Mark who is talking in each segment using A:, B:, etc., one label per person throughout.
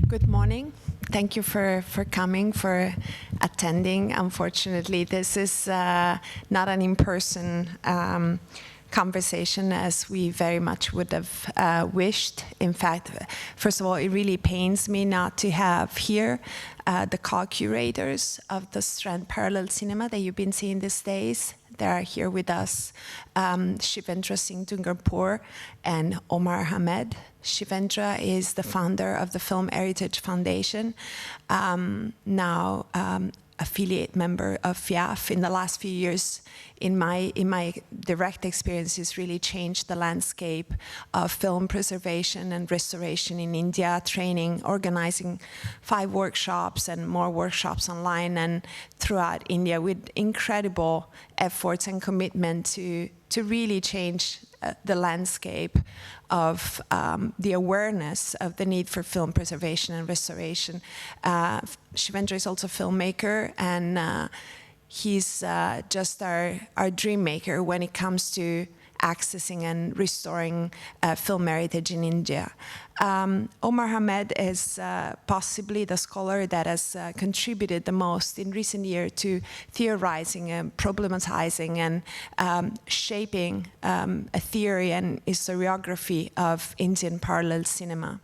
A: Good morning. Thank you for coming, for attending. Unfortunately, this is not an in-person conversation as we very much would have wished. In fact, first of all, it really pains me not to have here the co-curators of the Strand Parallel Cinema that you've been seeing these days. They are here with us, Shivendra Singh Durgarpur and Omar Ahmed. Shivendra is the founder of the Film Heritage Foundation, now affiliate member of FIAF. In the last few years, in my direct experience, has really changed the landscape of film preservation and restoration in India, training, organizing 5 workshops and more workshops online and throughout India with incredible efforts and commitment to really change the landscape of the awareness of the need for film preservation and restoration. Shivendra is also a filmmaker, and he's just our dream maker when it comes to accessing and restoring film heritage in India. Omar Ahmed is possibly the scholar that has contributed the most in recent years to theorizing and problematizing and shaping a theory and historiography of Indian parallel cinema.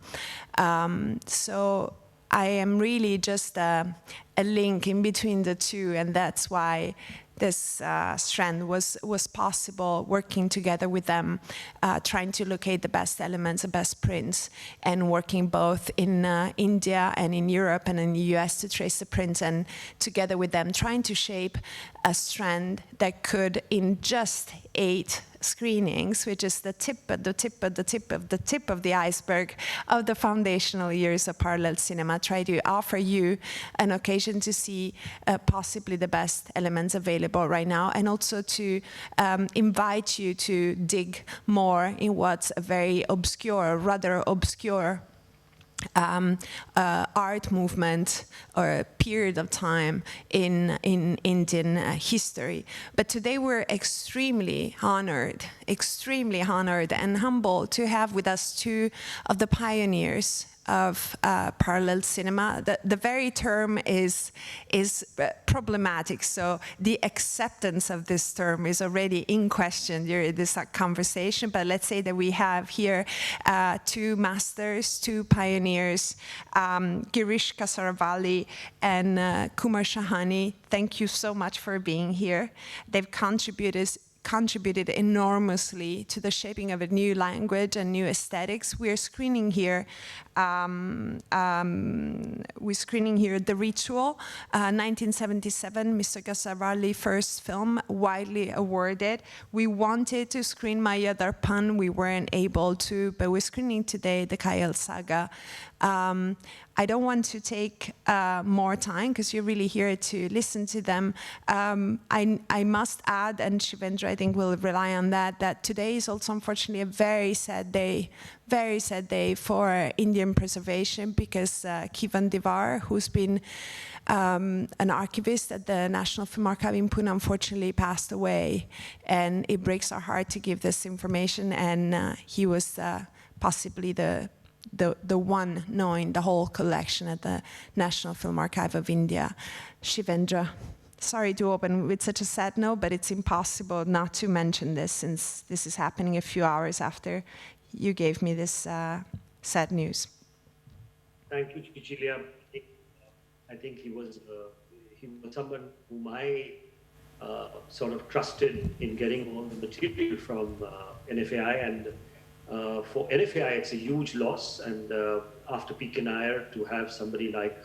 A: So I am really just a link in between the two, and that's why this strand was possible, working together with them, trying to locate the best elements, the best prints, and working both in India and in Europe and in the US to trace the prints, and together with them trying to shape a strand that could, in just 8 screenings, which is the tip of the iceberg of the foundational years of parallel cinema, try to offer you an occasion to see possibly the best elements available right now, and also to invite you to dig more in what's a very obscure, rather obscure art movement or period of time in Indian history. But today we're extremely honored and humbled to have with us 2 of the pioneers of parallel cinema. The very term is problematic, so the acceptance of this term is already in question during this conversation. But let's say that we have here 2 masters, 2 pioneers, Girish Kasaravalli and Kumar Shahani. Thank you so much for being here. They've contributed enormously to the shaping of a new language and new aesthetics. We're screening here The Ritual, 1977, Mr. Kasaravalli first film, widely awarded. We wanted to screen Maya Darpan, we weren't able to, but we're screening today the Kayal Saga. I don't want to take more time because you're really here to listen to them. I must add, and Shivendra I think will rely on that today is also unfortunately a very sad day for Indian preservation, because Kivan Divar, who's been an archivist at the National Film Archive in Pune, unfortunately passed away, and it breaks our heart to give this information, and he was possibly the one knowing the whole collection at the National Film Archive of India. Shivendra, sorry to open with such a sad note, but it's impossible not to mention this since this is happening a few hours after you gave me this sad news.
B: Thank you, Cecilia. I think he was someone whom I sort of trusted in getting all the material from NFAI, and for NFAI, it's a huge loss, and after P.K. Nair, to have somebody like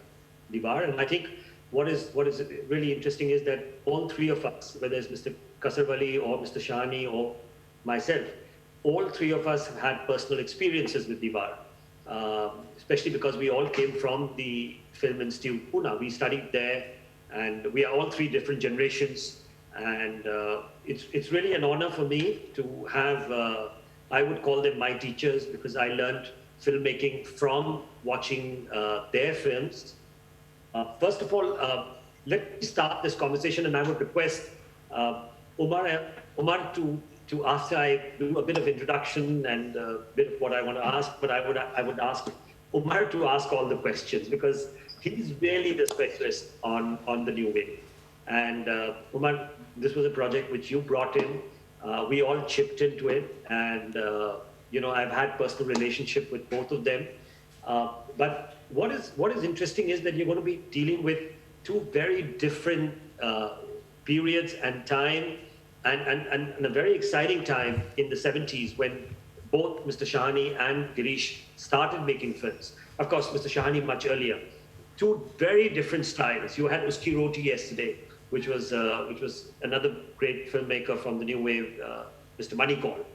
B: Divar. And I think what is really interesting is that all 3 of us, whether it's Mr. Kasaravalli or Mr. Shahani or myself, all 3 of us have had personal experiences with Divar, especially because we all came from the Film Institute, Pune. We studied there, and we are all 3 different generations, and it's really an honor for me to have I would call them my teachers, because I learned filmmaking from watching their films. First of all, let me start this conversation, and I would request Omar to after I do a bit of introduction and a bit of what I want to ask, but I would ask Omar to ask all the questions, because he's really the specialist on the new wave. And Kumar, this was a project which you brought in. We all chipped into it, and you know, I've had personal relationship with both of them. But what is interesting is that you're going to be dealing with two very different periods and time, and a very exciting time in the 70s when both Mr. Shahani and Girish started making films. Of course, Mr. Shahani much earlier. Two very different styles. You had Uski Roti yesterday, which was another great filmmaker from the new wave, Mr. Manikol.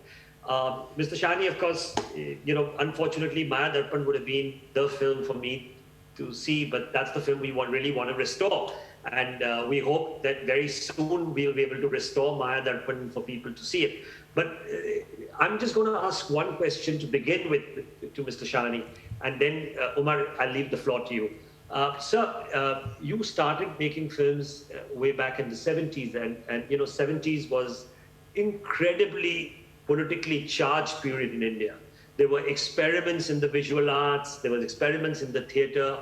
B: Mr. Shahani, of course, you know, unfortunately, Maya Darpan would have been the film for me to see, but that's the film we really want to restore. And we hope that very soon we'll be able to restore Maya Darpan for people to see it. But I'm just going to ask one question to begin with to Mr. Shahani, and then Omar, I'll leave the floor to you. Sir, you started making films way back in the 70s, and you know, 70s was incredibly politically charged period in India. There were experiments in the visual arts, there was experiments in the theater.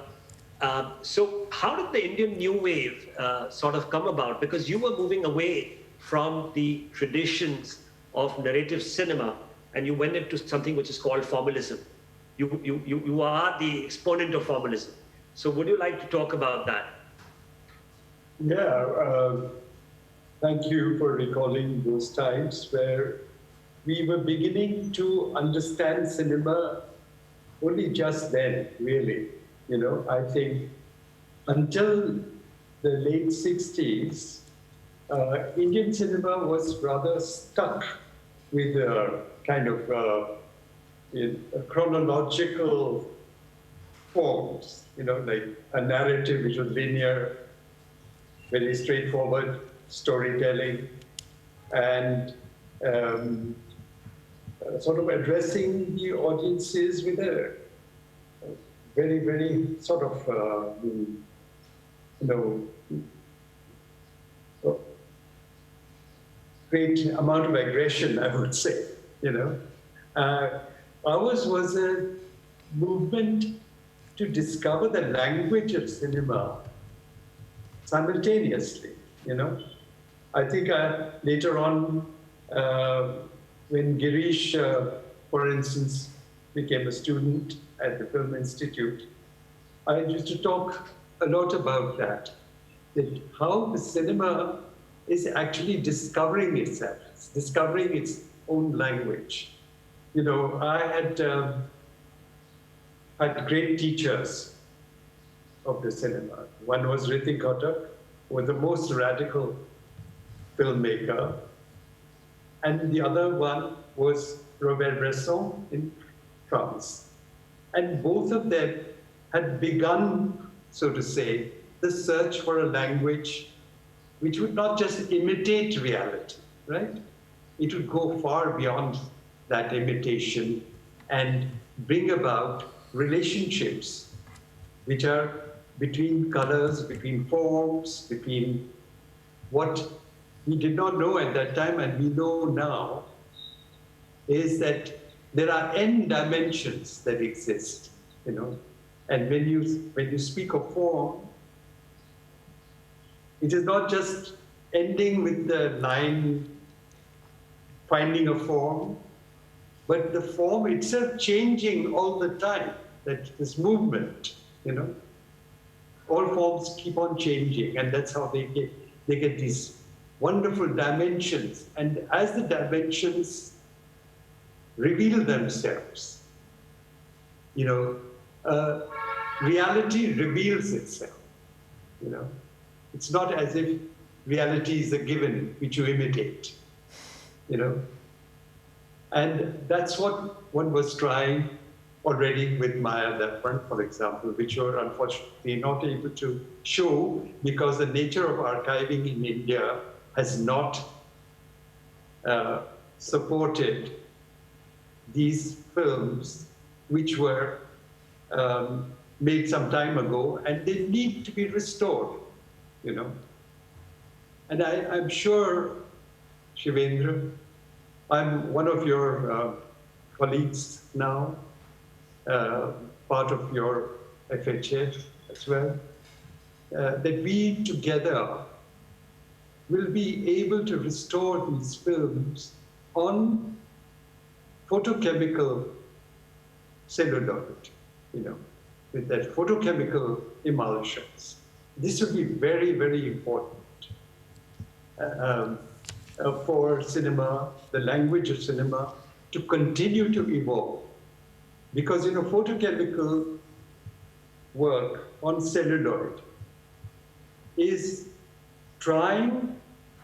B: So how did the Indian new wave sort of come about? Because you were moving away from the traditions of narrative cinema, and you went into something which is called formalism. You are the exponent of formalism. So would you like to talk about that?
C: Yeah, thank you for recalling those times where we were beginning to understand cinema only just then, really. You know, I think until the late 60s, Indian cinema was rather stuck with a kind of chronological forms, you know, like a narrative which was linear, very straightforward storytelling, and sort of addressing the audiences with a very, very sort of, you know, great amount of aggression, I would say, you know. Ours was a movement to discover the language of cinema simultaneously, you know. I think later on, when Girish, for instance, became a student at the Film Institute, I used to talk a lot about that how the cinema is actually discovering itself, discovering its own language. You know, I had great teachers of the cinema. One was Ritik Ghatak, who was the most radical filmmaker, and the other one was Robert Bresson in France. And both of them had begun, so to say, the search for a language which would not just imitate reality, right? It would go far beyond that imitation and bring about relationships which are between colors, between forms, between what we did not know at that time and we know now is that there are n dimensions that exist, you know. And when you speak of form, it is not just ending with the line finding a form, but the form itself changing all the time. That this movement, you know, all forms keep on changing, and that's how they get these wonderful dimensions. And as the dimensions reveal themselves, you know, reality reveals itself, you know. It's not as if reality is a given which you imitate, you know. And that's what one was trying already with Maya Darpan, for example, which you are unfortunately not able to show because the nature of archiving in India has not supported these films which were made some time ago, and they need to be restored, you know. And I'm sure, Shivendra, I'm one of your colleagues now. part of your FHA as well, that we together will be able to restore these films on photochemical celluloid, with that photochemical emulsions. This will be very, very important for cinema, the language of cinema, to continue to evolve. Because, photochemical work on celluloid is trying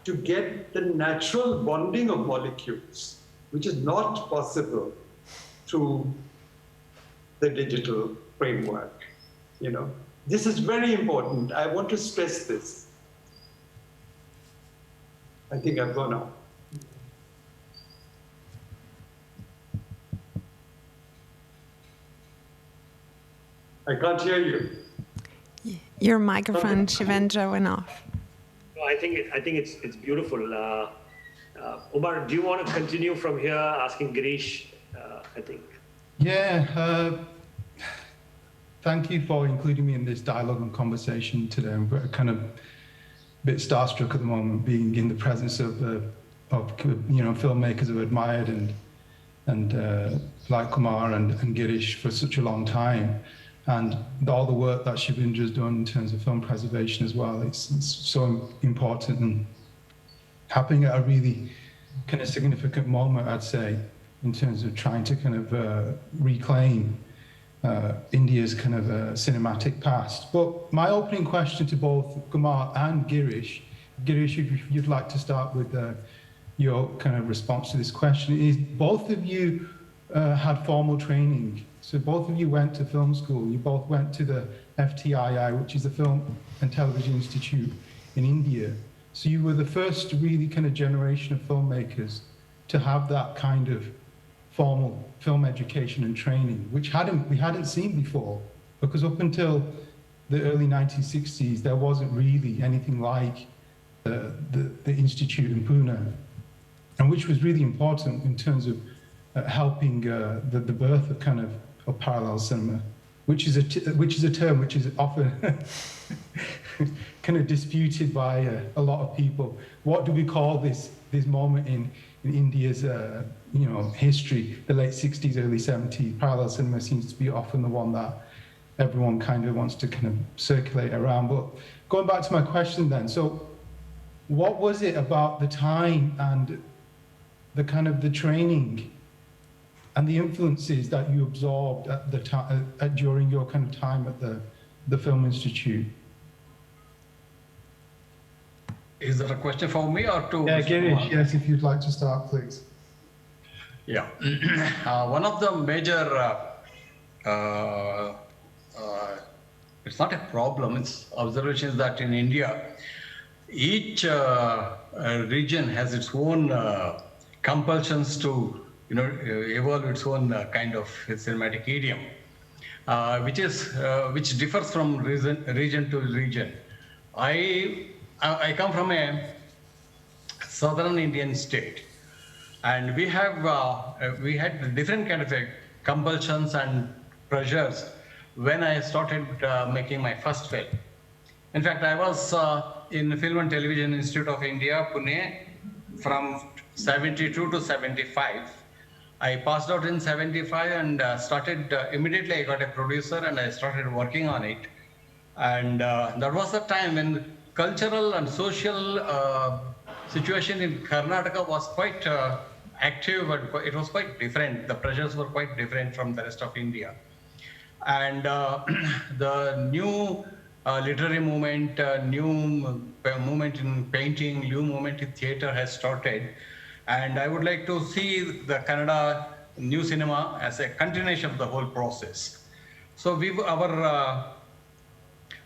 C: to get the natural bonding of molecules, which is not possible through the digital framework. This is very important. I want to stress this. I think I've gone on. I can't hear you.
A: Your microphone, Shivendra, went off.
B: No, I think it's beautiful. Omar, do you want to continue from here, asking Girish? I think.
D: Yeah. Thank you for including me in this dialogue and conversation today. I'm kind of a bit starstruck at the moment, being in the presence of filmmakers I've admired and like Kumar and Girish for such a long time, and all the work that Shivendra has done in terms of film preservation as well. It's so important and happening at a really kind of significant moment, I'd say, in terms of trying to kind of reclaim India's kind of cinematic past. But my opening question to both Kumar and Girish, if you'd like to start with your kind of response to this question, is both of you had formal training. So both of you went to film school. You both went to the FTII, which is the Film and Television Institute in India. So you were the first really kind of generation of filmmakers to have that kind of formal film education and training, which we hadn't seen before, because up until the early 1960s, there wasn't really anything like the institute in Pune, and which was really important in terms of helping the birth of kind of parallel cinema, which is a term which is often kind of disputed by a lot of people. What do we call this moment in India's history, the late 60s, early 70s? Parallel cinema seems to be often the one that everyone kind of wants to kind of circulate around. But going back to my question then, so what was it about the time and the kind of the training and the influences that you absorbed at the time during your kind of time at the Film Institute?
E: Is that a question for me or to?
D: Yeah, Girish, yes, if you'd like to start, please.
E: Yeah, one of the major, it's not a problem, it's observations that in India, each region has its own compulsions to evolve its own kind of cinematic idiom, which differs from region to region. I come from a southern Indian state, and we had different kind of compulsions and pressures when I started making my first film. In fact, I was in the Film and Television Institute of India, Pune, from 72 to 75. I passed out in 75 and started immediately. I got a producer and I started working on it. And that was the time when cultural and social situation in Karnataka was quite active, but it was quite different. The pressures were quite different from the rest of India. And the new literary movement, new movement in painting, new movement in theater has started. And I would like to see the Kannada new cinema as a continuation of the whole process. So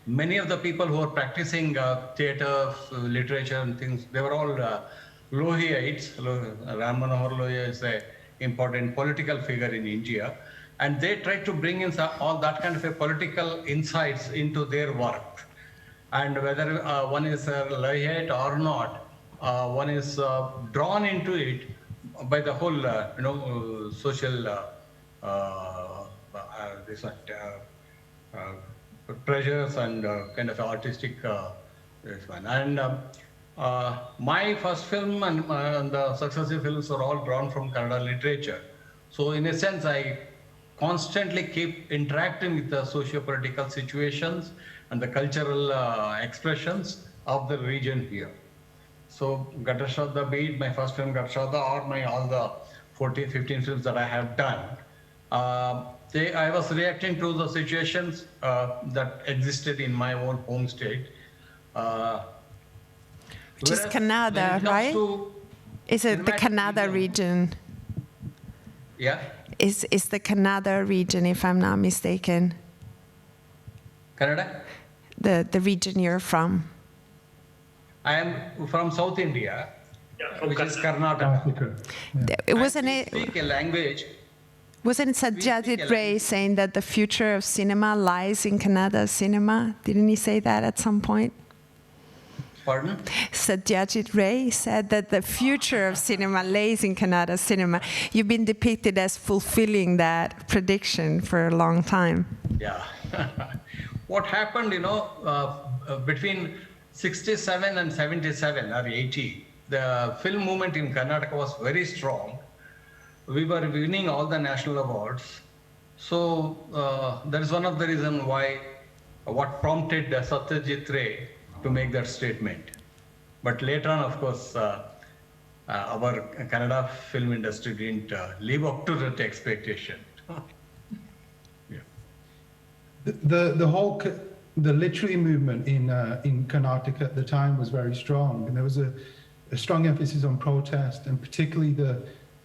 E: many of the people who are practicing theater, literature and things, they were all Lohiites. Ram Manohar Lohia is an important political figure in India. And they tried to bring in all that kind of a political insights into their work. And whether one is a Lohiite or not, one is drawn into it by the whole social pressures and kind of artistic this one. And my first film and the successive films are all drawn from Kannada literature. So in a sense, I constantly keep interacting with the socio-political situations and the cultural expressions of the region here. So Gatashada, be it my first film Gatashada or all the 14, 15 films that I have done, I was reacting to the situations that existed in my own home state.
A: Which is Kannada, right? Is it the Kannada region?
E: Yeah.
A: Is the Kannada region, if I'm not mistaken?
E: Kannada?
A: The region you're from.
E: I am from South India,
B: from
E: which is Karnataka.
A: It wasn't
E: I speak a language.
A: Wasn't Satyajit Ray saying that the future of cinema lies in Kannada cinema? Didn't he say that at some point?
E: Pardon?
A: Satyajit Ray said that the future of cinema lays in Kannada cinema. You've been depicted as fulfilling that prediction for a long time.
E: Yeah. What happened, between 67 and 77 or 80, the film movement in Karnataka was very strong. We were winning all the national awards. So that is one of the reasons why, what prompted Satyajit Ray to make that statement. But later on, of course, our Kannada film industry didn't live up to that expectation. Yeah.
D: The literary movement in Karnataka at the time was very strong, and there was a strong emphasis on protest, and particularly the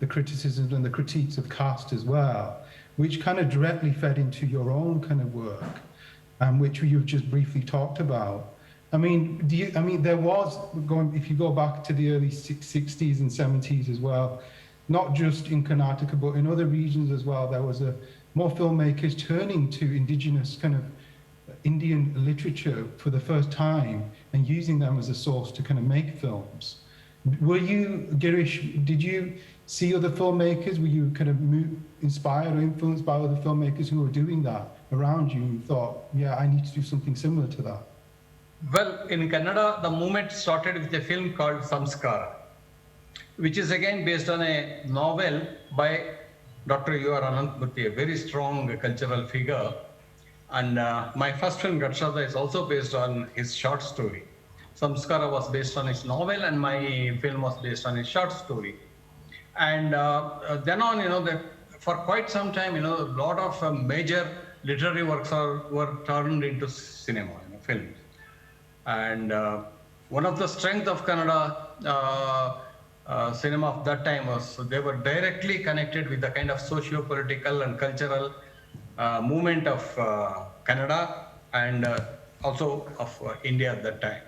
D: criticisms and the critiques of caste as well, which kind of directly fed into your own kind of work, which you've just briefly talked about. I mean, there was, if you go back to the early 60s and 70s as well, not just in Karnataka, but in other regions as well, there was more filmmakers turning to indigenous kind of Indian literature for the first time and using them as a source to kind of make films. Were you, Girish, did you see other filmmakers? Were you kind of inspired or influenced by other filmmakers who were doing that around you and thought, yeah, I need to do something similar to that?
E: Well, in Kannada, the movement started with a film called Samskara, which is again based on a novel by Dr. U.R. Anantmurthy, a very strong cultural figure. And my first film, Gatashada, is also based on his short story. Samskara was based on his novel, and my film was based on his short story. And then on, for quite some time, a lot of major literary works were turned into cinema, films. And one of the strengths of Kannada cinema of that time was they were directly connected with the kind of socio-political and cultural movement of Kannada and also of India at that time.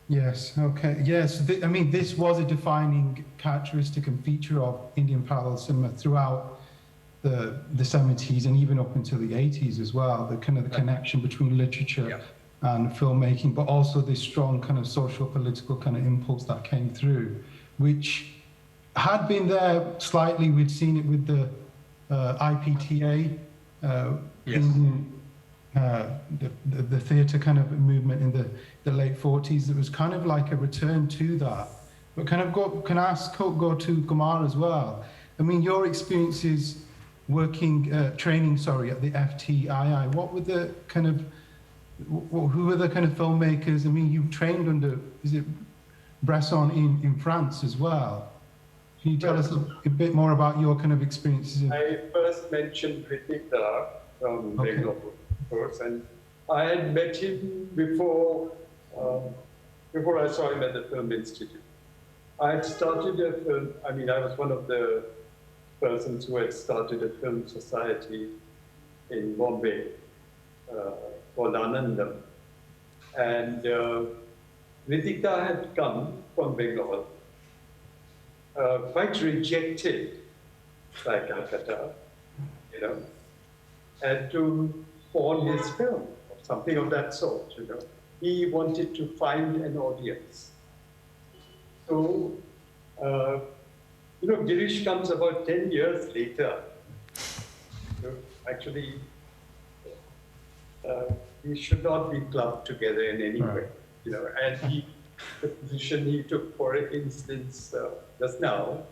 D: Yes, okay. Yes, this was a defining characteristic and feature of Indian parallel cinema throughout the 70s and even up until the 80s as well, the kind of the connection between literature and filmmaking, but also this strong kind of social political kind of impulse that came through, which had been there slightly. We'd seen it with the IPTA, Indian, the theatre kind of movement in the late 40s. It was kind of like a return to that. But go to Kumar as well. I mean, your experiences training at the FTII, what were the kind of, who were the kind of filmmakers? I mean, you trained under, is it Bresson in France as well? Can you tell us a bit more about your kind of experiences?
C: I first mentioned Ritika from Bangalore, of course, and I had met him before I saw him at the Film Institute. I had started a film, I was one of the persons who had started a film society in Bombay called Anandam. And Ritika had come from Bengal, quite rejected by Calcutta, and to form his film, or something of that sort, He wanted to find an audience. So, Girish comes about 10 years later. actually, we should not be clubbed together in any way, you know. And the position he took, for instance, just now,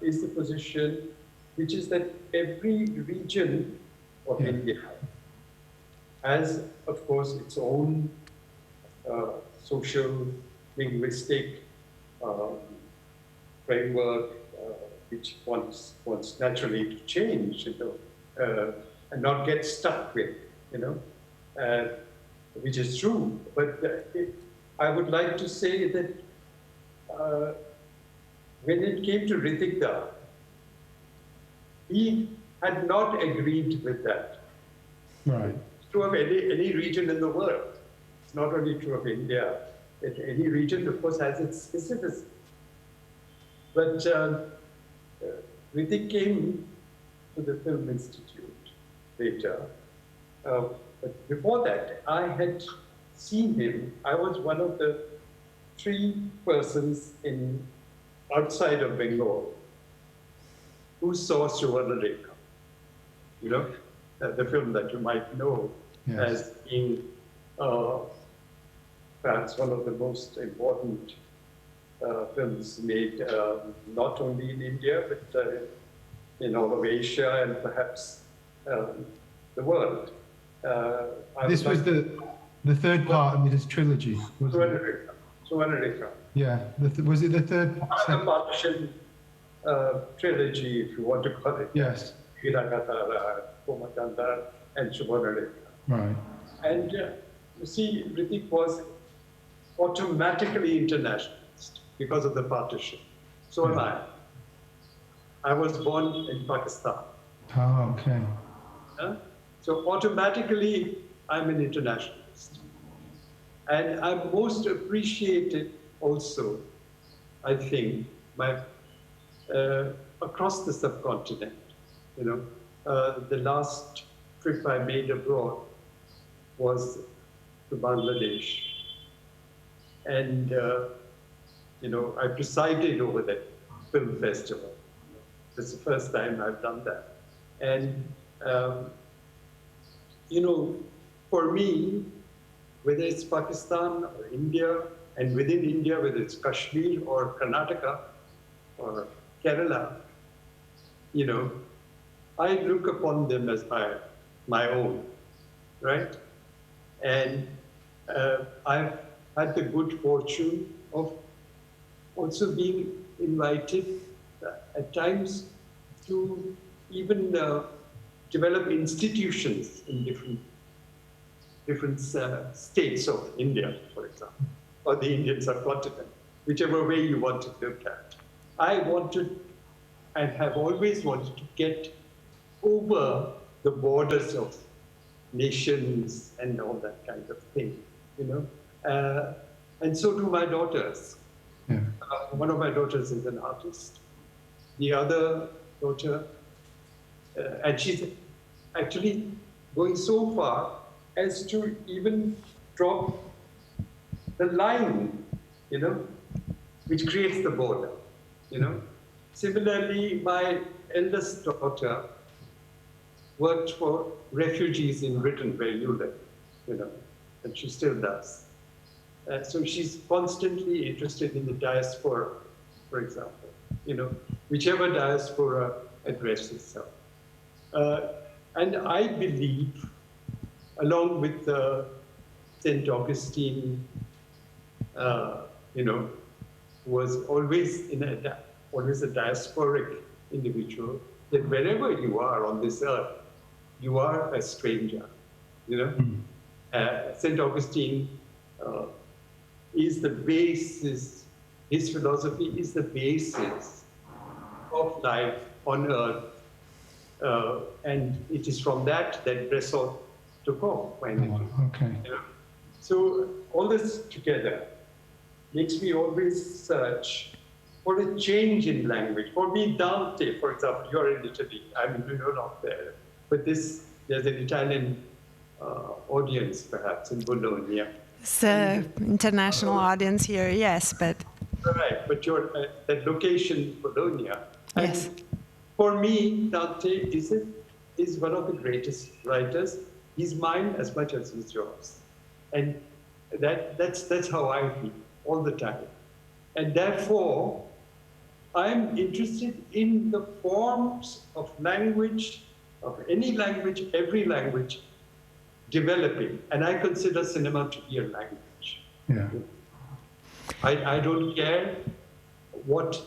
C: is the position which is that every region of India has, of course, its own social, linguistic framework, which wants naturally to change, you know, and not get stuck with, you know, which is true. But I would like to say that when it came to Ritikda, he had not agreed with that.
D: Right.
C: It's true of any region in the world. It's not only true of India. Any region, of course, has its specificity. But Ritik came to the Film Institute later. But before that, I had seen him. I was one of the 3 persons outside of Bengal who saw Suvarnareka, you know, the film that you might know as being perhaps one of the most important films made not only in India, but in all of Asia and perhaps the world.
D: This was the third part of his trilogy, wasn't it?
C: Suvarnareka.
D: Yeah. Was it the third?
C: The partition trilogy, if you want to call it.
D: Yes.
C: Hiragatara, Komatanda, and Suvarnareka.
D: Right.
C: And you see, Ritik was automatically internationalist because of the partition. So am I. I was born in Pakistan.
D: Oh, okay.
C: So automatically, I'm an internationalist. And I'm most appreciated also, I think, across the subcontinent. You know, the last trip I made abroad was to Bangladesh. And, you know, I presided over that film festival. It's the first time I've done that. And, you know, for me, whether it's Pakistan or India, and within India, whether it's Kashmir or Karnataka or Kerala, you know, I look upon them as my own, right? And I've had the good fortune of also being invited at times to even develop institutions in different states of India, for example, or the Indian subcontinent, whichever way you want to look at. I wanted and have always wanted to get over the borders of nations and all that kind of thing, you know. And so do my daughters.
D: Yeah.
C: One of my daughters is an artist. The other daughter, and she's actually going so far as to even drop the line, you know, which creates the border, you know. Similarly, my eldest daughter worked for refugees in Britain, where you live, you know, and she still does. So she's constantly interested in the diaspora, for example, you know, whichever diaspora addresses itself. And I believe, along with St. Augustine, you know, who was always always a diasporic individual, that wherever you are on this earth, you are a stranger, you know. St. Augustine is the basis, his philosophy is the basis of life on earth. And it is from that Bresson took off finally.
D: Oh, okay.
C: You know? So all this together makes me always search for a change in language. For me, Dante, for example, you're in Italy. I mean, you're not there. But there's an Italian audience, perhaps, in Bologna.
A: It's an international audience here, yes, but...
C: Right, but you're that location, Bologna.
A: Yes.
C: And for me, Dante is a is one of the greatest writers. He's mine as much as he's yours. And that's how I feel all the time. And therefore, I'm interested in the forms of language, of any language, every language, developing. And I consider cinema to be a language.
D: Yeah.
C: I don't care what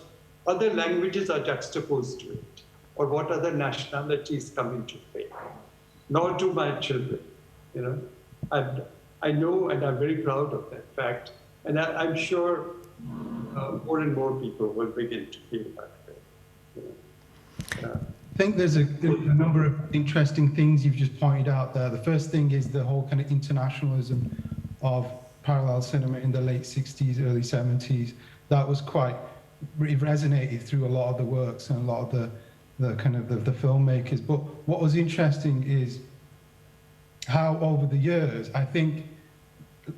C: other languages are juxtaposed to it, or what other nationalities come into play, nor do my children, you know. And I know, and I'm very proud of that fact, and I'm sure more and more people will begin to feel that way. You know?
D: I think there's a number of interesting things you've just pointed out there. The first thing is the whole kind of internationalism of parallel cinema in the late 60s, early 70s. That was it resonated through a lot of the works and a lot of the kind of the filmmakers. But what was interesting is how over the years, I think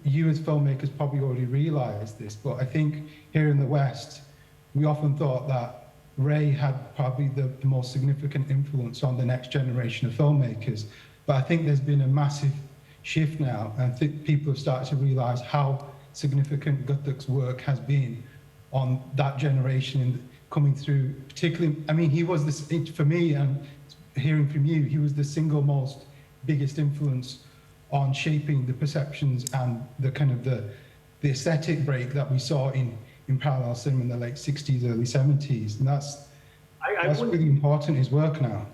D: you as filmmakers probably already realized this, but I think here in the West, we often thought that Ray had probably the most significant influence on the next generation of filmmakers. But I think there's been a massive shift now, and I think people have started to realize how significant Guttuk's work has been on that generation coming through, particularly, I mean, he was this, for me, and hearing from you, he was the single most biggest influence on shaping the perceptions and the kind of the aesthetic break that we saw in parallel cinema in the late 60s, early 70s. And that's really important, his work now.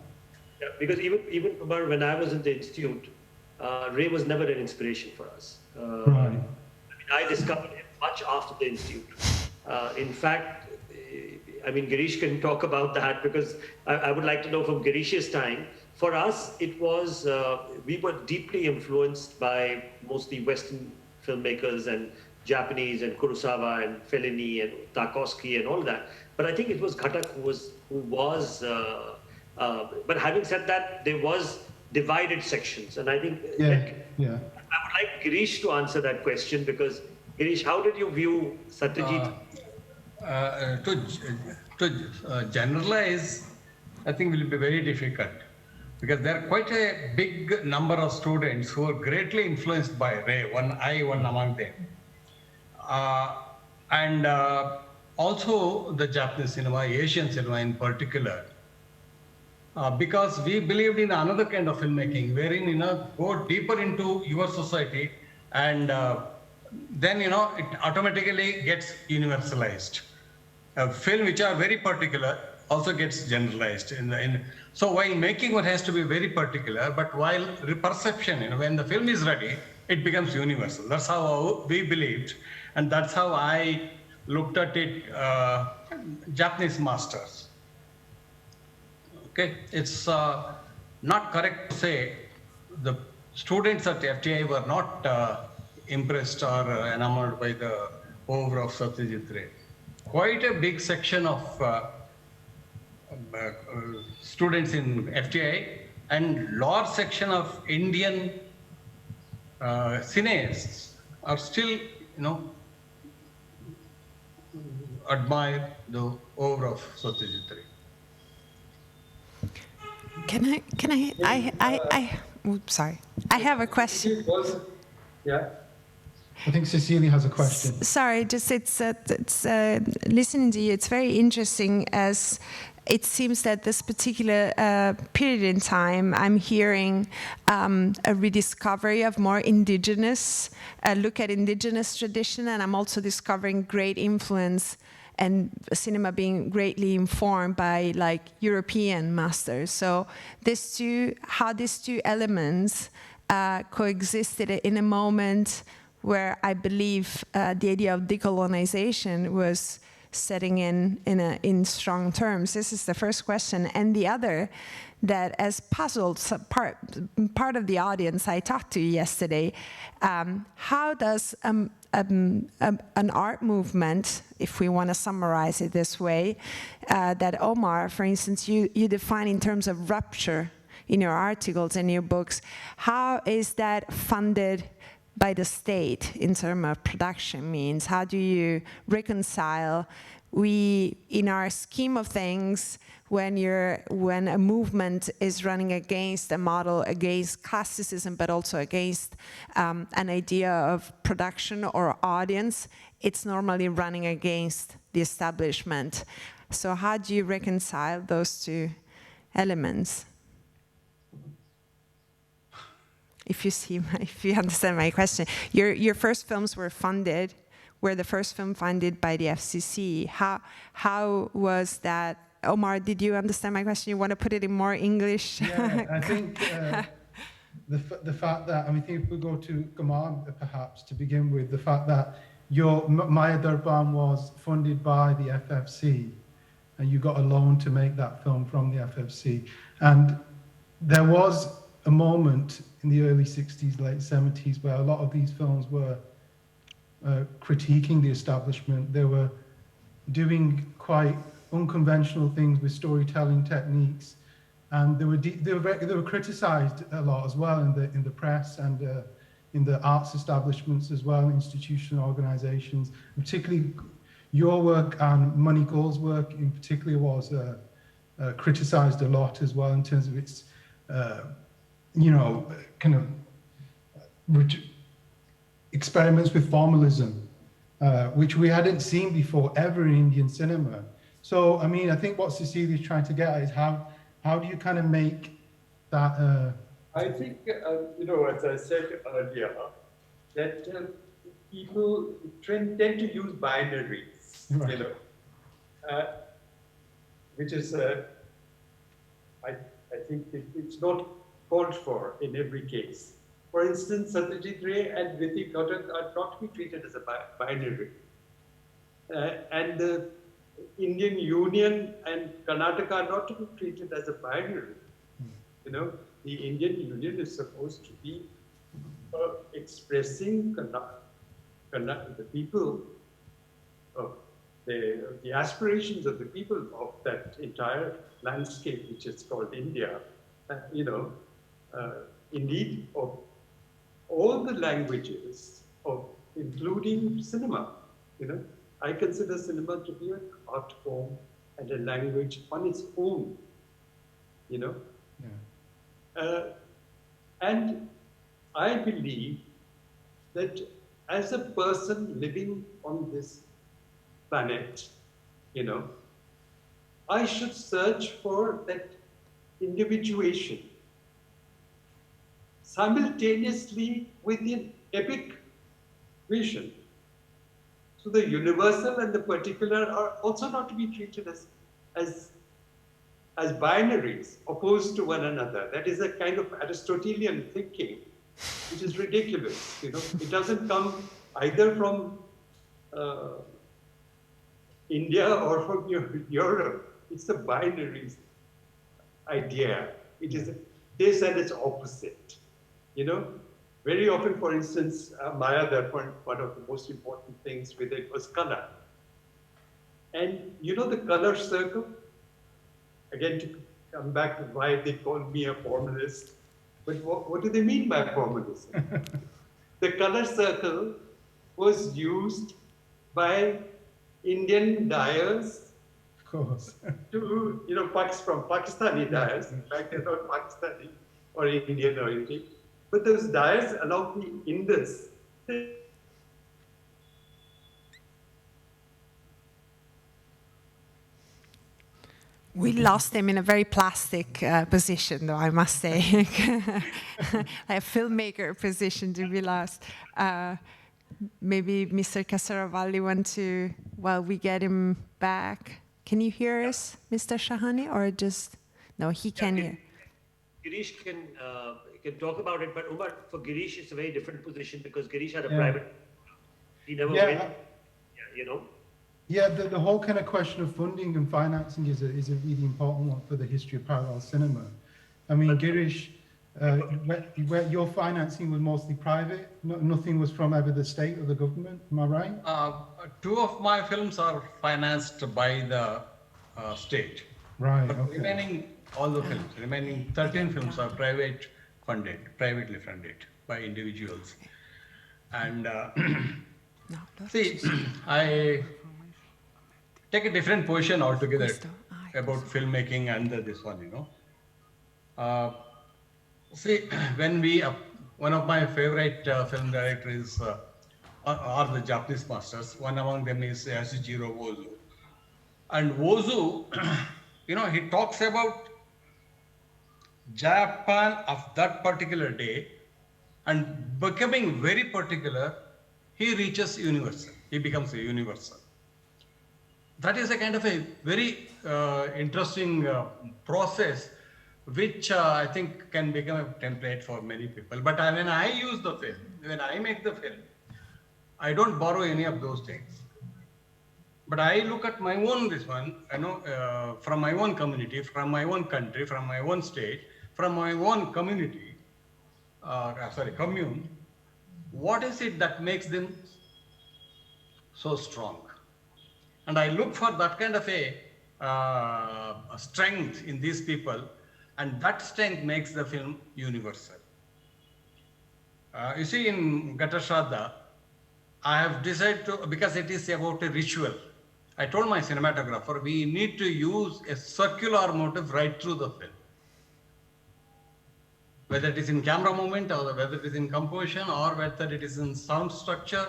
B: Yeah, because even Kumar, when I was in the institute, Ray was never an inspiration for us.
D: Right.
B: I mean, I discovered him much after the institute. In fact, I mean, Girish can talk about that, because I would like to know from Girish's time. For us, it was, we were deeply influenced by mostly Western filmmakers and Japanese and Kurosawa and Fellini and Tarkovsky and all that. But I think it was Ghattak who was but having said that, there was divided sections. And I think I would like Girish to answer that question, because Girish, how did you view Satyajit?
E: To generalize, I think will be very difficult, because there are quite a big number of students who are greatly influenced by Ray, one among them. And also the Japanese cinema, Asian cinema in particular, because we believed in another kind of filmmaking, wherein, you know, go deeper into your society, and then, you know, it automatically gets universalized. A film which are very particular also gets generalized. So while making, one has to be very particular, but while perception, you know, when the film is ready, it becomes universal. That's how we believed, and that's how I looked at it. Japanese masters. Okay, it's not correct to say the students at FTI were not impressed or enamored by the oeuvre of Satyajit Ray. Quite a big section of students in FTI and large section of Indian cineasts are still, you know, admire the oeuvre of Satyajit Ray.
A: Oops, sorry. I have a question.
C: Yeah.
D: I think Cecilia has a question.
A: Sorry, just it's listening to you, it's very interesting, as it seems that this particular period in time, I'm hearing a rediscovery of more indigenous, look at indigenous tradition, and I'm also discovering great influence and cinema being greatly informed by like European masters. So how these two elements coexisted in a moment where I believe the idea of decolonization was setting in strong terms. This is the first question. And the other that has puzzled part of the audience I talked to yesterday, how does an art movement, if we want to summarize it this way, that Omar, for instance, you define in terms of rupture in your articles and your books, how is that funded by the state in terms of production means? How do you reconcile we, in our scheme of things, when a movement is running against a model, against classicism, but also against an idea of production or audience, it's normally running against the establishment. So how do you reconcile those two elements? If you understand my question, your first films were the first film funded by the FCC. How was that? Omar, did you understand my question? You want to put it in more English?
D: Yeah, I think the fact that, I mean, if we go to Kumar, perhaps, to begin with, the fact that Maya Durban was funded by the FFC, and you got a loan to make that film from the FFC. And there was a moment in the early 60s, late 70s, where a lot of these films were critiquing the establishment. They were doing quite unconventional things with storytelling techniques, and they were criticized a lot as well in the press and in the arts establishments as well, institutional organizations. Particularly your work and Money Goal's work in particular was criticized a lot as well in terms of its kind of experiments with formalism, which we hadn't seen before ever in Indian cinema. So, I mean, I think what Cecilia's trying to get at is how do you kind of make that?
C: I think, as I said earlier, that people tend to use binaries,
D: Right.
C: Which is, I think it's not called for in every case. For instance, Satyajit Ray and Ritik Ghatak are not to be treated as a binary. And the Indian Union and Karnataka are not to be treated as a binary. The Indian Union is supposed to be expressing the people, the aspirations of the people of that entire landscape, which is called India. Indeed, of all the languages, including cinema. I consider cinema to be an art form and a language on its own. Yeah. And I believe that as a person living on this planet, I should search for that individuation simultaneously with an epic vision. So the universal and the particular are also not to be treated as binaries opposed to one another. That is a kind of Aristotelian thinking, which is ridiculous. It doesn't come either from India or from Europe. It's a binary idea. It is this and its opposite. Very often, for instance, Maya Darpan, one of the most important things with it was color. And the color circle, again, to come back to why they call me a formalist, but what do they mean by formalism? The color circle was used by Indian dyers,
D: Of course.
C: to, from Pakistani dyers. In fact, they're not Pakistani or Indian or anything. But those dyers along the Indus,
A: we lost him in a very plastic position, though, I must say. A filmmaker position to be lost. Maybe Mr. Kasaravalli want to, while we get him back. Can you hear us, Mr. Shahani, or just, no, he can hear.
B: Girish can talk about it, but Omar, for Girish, it's a very different position because Girish had a private, he never went,
D: Yeah, the whole kind of question of funding and financing is a really important one for the history of parallel cinema. I mean, Girish, where your financing was mostly private, nothing was from either the state or the government, am I right?
E: 2 of my films are financed by the state.
D: Right,
E: But
D: okay.
E: remaining 13 films are privately funded by individuals. And see, take a different position altogether about filmmaking and this one, you know. See, when we, one of my favorite film directors are the Japanese masters. One among them is Yasujiro Ozu. And Ozu, you know, he talks about Japan of that particular day, and becoming very particular, he reaches universal. He becomes a universal. That is a kind of a very interesting process, which I think can become a template for many people. But when I use the film, when I make the film, I don't borrow any of those things. But I look at my own this one, you know, from my own community, from my own country, from my own state, from my own community, commune. What is it that makes them so strong? And I look for that kind of a strength in these people, and that strength makes the film universal. You see, in Gatashraddha, I have decided to, because it is about a ritual. I told my cinematographer, we need to use a circular motif right through the film. Whether it is in camera movement, or whether it is in composition, or whether it is in sound structure,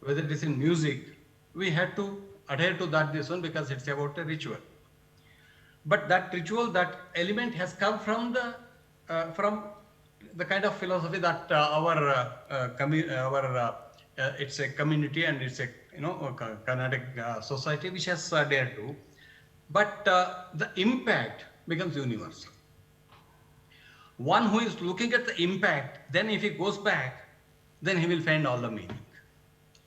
E: whether it is in music, we had to adhere to that this one because it's about a ritual. But that ritual, that element has come from the kind of philosophy that it's a community and it's a Carnatic society which has adhered to. But the impact becomes universal. One who is looking at the impact, then if he goes back, then he will find all the meaning.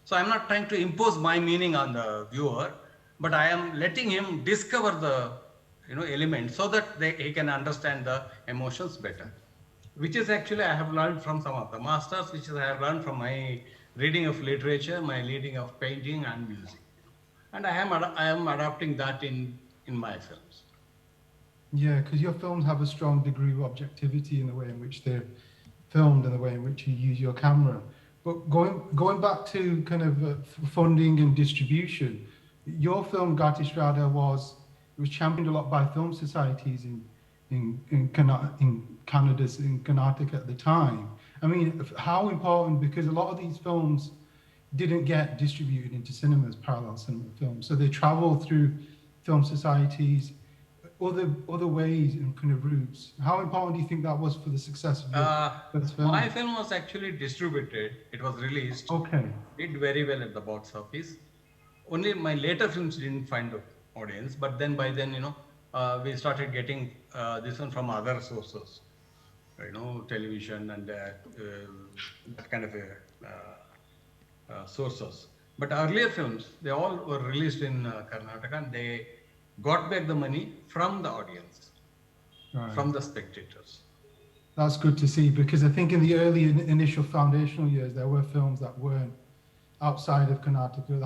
E: So I'm not trying to impose my meaning on the viewer, but I am letting him discover the elements so that he can understand the emotions better. Which is actually I have learned from some of the masters, which is I have learned from my reading of literature, my reading of painting and music. And I am adapting that in my films.
D: Yeah, because your films have a strong degree of objectivity in the way in which they're filmed and the way in which you use your camera. But going back to kind of funding and distribution, your film Gatishraddha was championed a lot by film societies in Canada, in Karnataka at the time. I mean, how important, because a lot of these films didn't get distributed into cinemas, parallel cinema films, so they travel through film societies, other ways and kind of routes. How important do you think that was for the success of your first film?
E: My film was actually distributed. It was released.
D: Okay.
E: Did very well at the box office. Only my later films didn't find the audience, but then by then, we started getting this one from other sources, television and that kind of sources. But earlier films, they all were released in Karnataka, and they got back the money from the audience, right, from the spectators.
D: That's good to see, because I think in the early initial foundational years, there were films that weren't outside of Karnataka,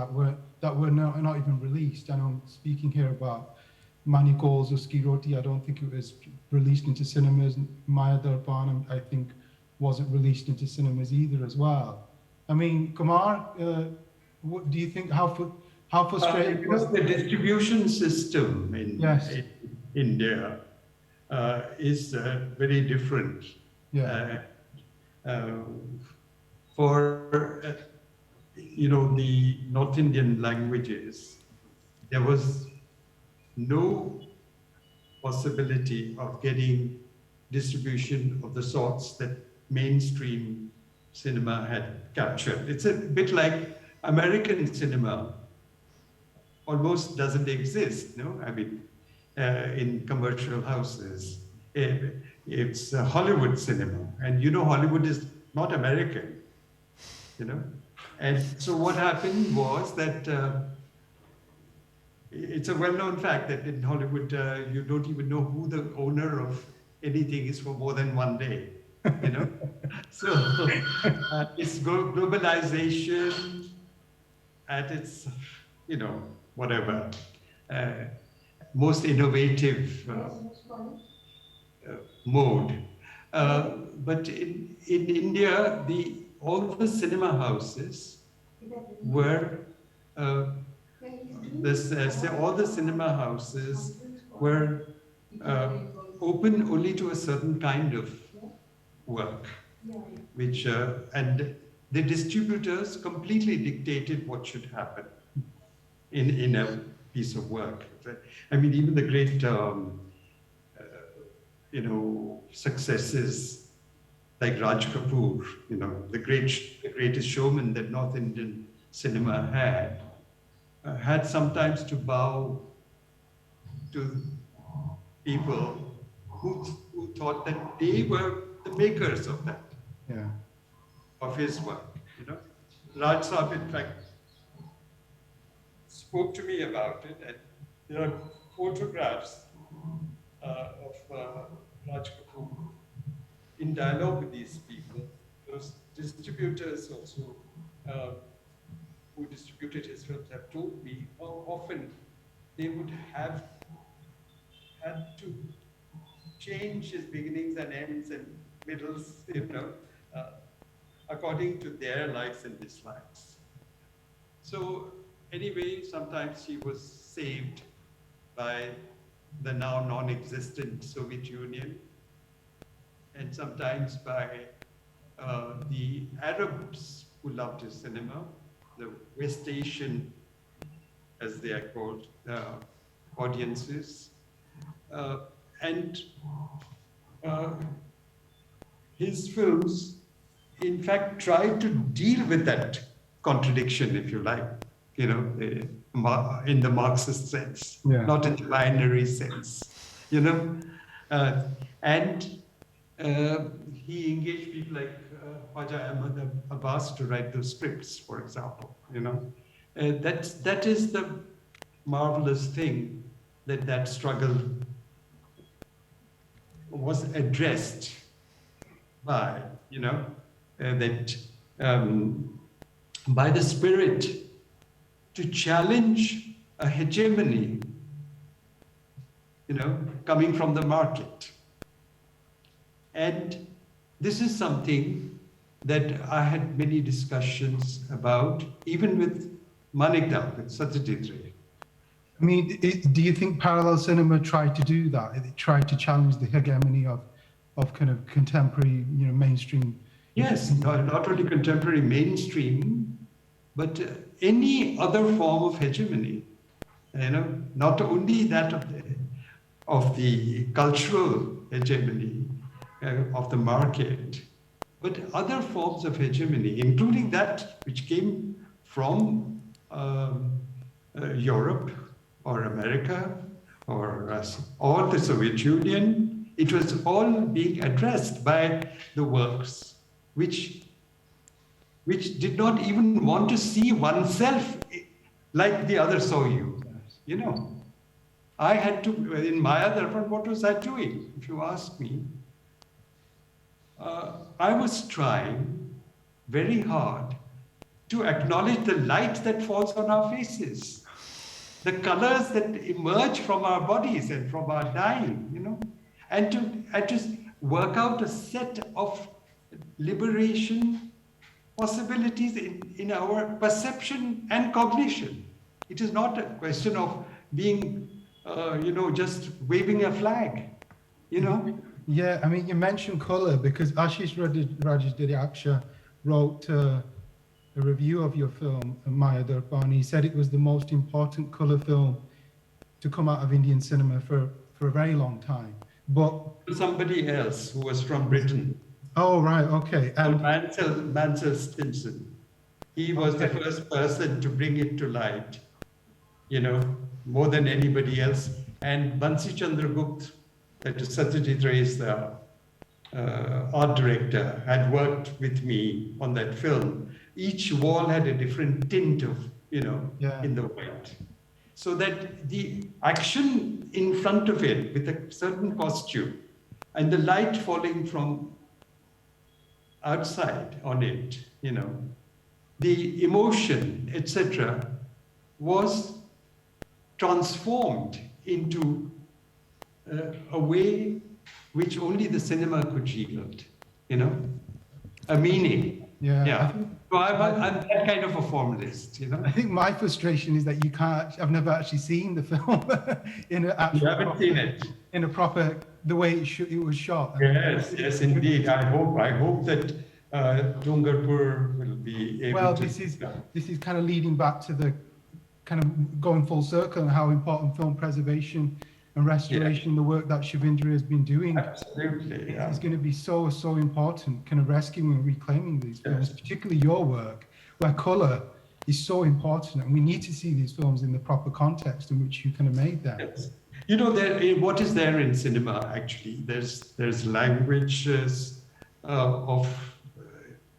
D: that were not even released. And I'm speaking here about Mani Kaul's or Skiroti. I don't think it was released into cinemas. Maya Darpan, I think, wasn't released into cinemas either as well. I mean, Kumar, what do you think, how frustrating was
C: the distribution system in India is very different.
D: Yeah.
C: For the North Indian languages, there was no possibility of getting distribution of the sorts that mainstream cinema had captured. It's a bit like American cinema almost doesn't exist, I mean, in commercial houses. It's Hollywood cinema, and Hollywood is not American, And so what happened was that it's a well-known fact that in Hollywood, you don't even know who the owner of anything is for more than one day, So it's globalization at its, whatever, most innovative mode. But in India, all the cinema houses were all the cinema houses were open only to a certain kind of work, which and the distributors completely dictated what should happen in a piece of work. I mean, even the great successes like Raj Kapoor, the greatest showman that North Indian cinema had sometimes to bow to people who thought that they were the makers of that, of his work. Raj Saab, in fact, spoke to me about it, and there are photographs of Raj Kapoor in dialogue with these people. Those distributors also who distributed his films have told me how often they would have had to change his beginnings and ends and middles, according to their likes and dislikes. So anyway, sometimes he was saved by the now non-existent Soviet Union, and sometimes by the Arabs who loved his cinema, the West Asian, as they are called, audiences. And his films, in fact, tried to deal with that contradiction, if you like, in the Marxist sense, not in the binary sense, and he engaged people like Khwaja Ahmed Abbas to write those scripts, for example. That is the marvelous thing, that struggle was addressed by, by the spirit to challenge a hegemony, coming from the market. And this is something that I had many discussions about, even with Manikdal, with Satyajit Ray.
D: I mean, do you think parallel cinema tried to do that? It tried to challenge the hegemony of kind of contemporary, mainstream?
C: Yes, not only contemporary mainstream, but any other form of hegemony. Not only that of the cultural hegemony of the market, but other forms of hegemony, including that which came from Europe or America or the Soviet Union. It was all being addressed by the works which did not even want to see oneself like the other saw you. I had to, in Maya Darpan, what was I doing, if you ask me? I was trying very hard to acknowledge the light that falls on our faces, the colors that emerge from our bodies and from our dying, and to work out a set of liberation possibilities in our perception and cognition. It is not a question of being, just waving a flag,
D: Yeah, I mean, you mentioned color because Ashish Rajash wrote a review of your film, Maya Darpan. He said it was the most important color film to come out of Indian cinema for a very long time. But
C: somebody else who was from Britain.
D: Oh, right, okay.
C: And Mansell Stimson. He was the first person to bring it to light, more than anybody else. And Bansi Chandragupta, that is Satyajit Ray's art director, had worked with me on that film. Each wall had a different tint of, in the white. So that the action in front of it with a certain costume and the light falling from outside on it, the emotion, etc., was transformed into a way which only the cinema could yield, a meaning
D: Yeah.
C: Yeah. So I'm that kind of a formalist, you know.
D: I think my frustration is that you can't. I've never actually seen the film in an actual.
C: You haven't seen it.
D: In a proper, the way it was shot.
C: Yes, yes, indeed. I hope that Durgarpur will be able
D: well,
C: to.
D: this is kind of leading back to the kind of going full circle and how important film preservation and restoration, the work that Shivendra has been doing.
C: Absolutely, yeah.
D: Is going to be so important, kind of rescuing and reclaiming these films, particularly your work, where colour is so important, and we need to see these films in the proper context in which you kind of made them.
C: Yes. You know, what is there in cinema actually? There's languages of